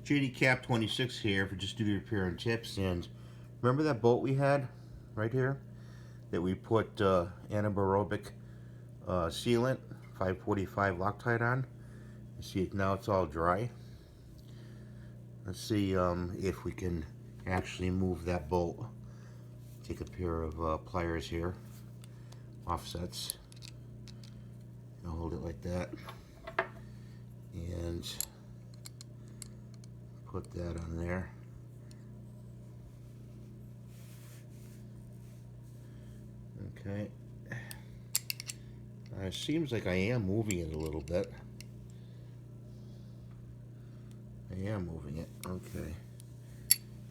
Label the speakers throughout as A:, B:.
A: JD Cap 26 here for Just Do the Repair and Tips. And remember that bolt we had right here that we put anaerobic sealant 545 Loctite on? You see, now it's all dry. Let's see if we can actually move that bolt. Take a pair of pliers here, offsets. I'll hold it like that and put that on there. Okay. It seems like I am moving it a little bit. I am moving it. Okay.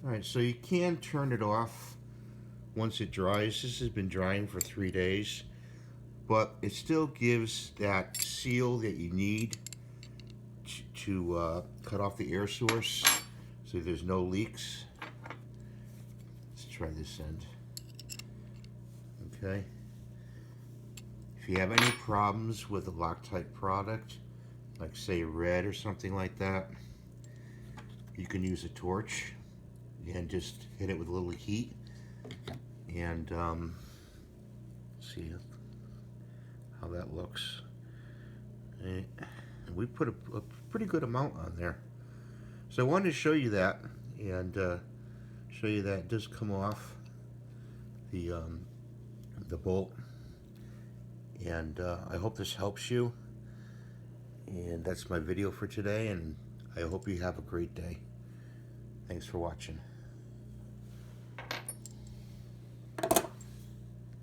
A: Alright, so you can turn it off once it dries. This has been drying for 3 days, but it still gives that seal that you need to cut off the air source so there's no leaks. Let's try this end. Okay. If you have any problems with a Loctite product, like say red or something like that, you can use a torch and just hit it with a little heat and see how that looks. And we put a pretty good amount on there. So I wanted to show you that and show you that it does come off the bolt. And I hope this helps you. And that's my video for today, and I hope you have a great day. Thanks for watching.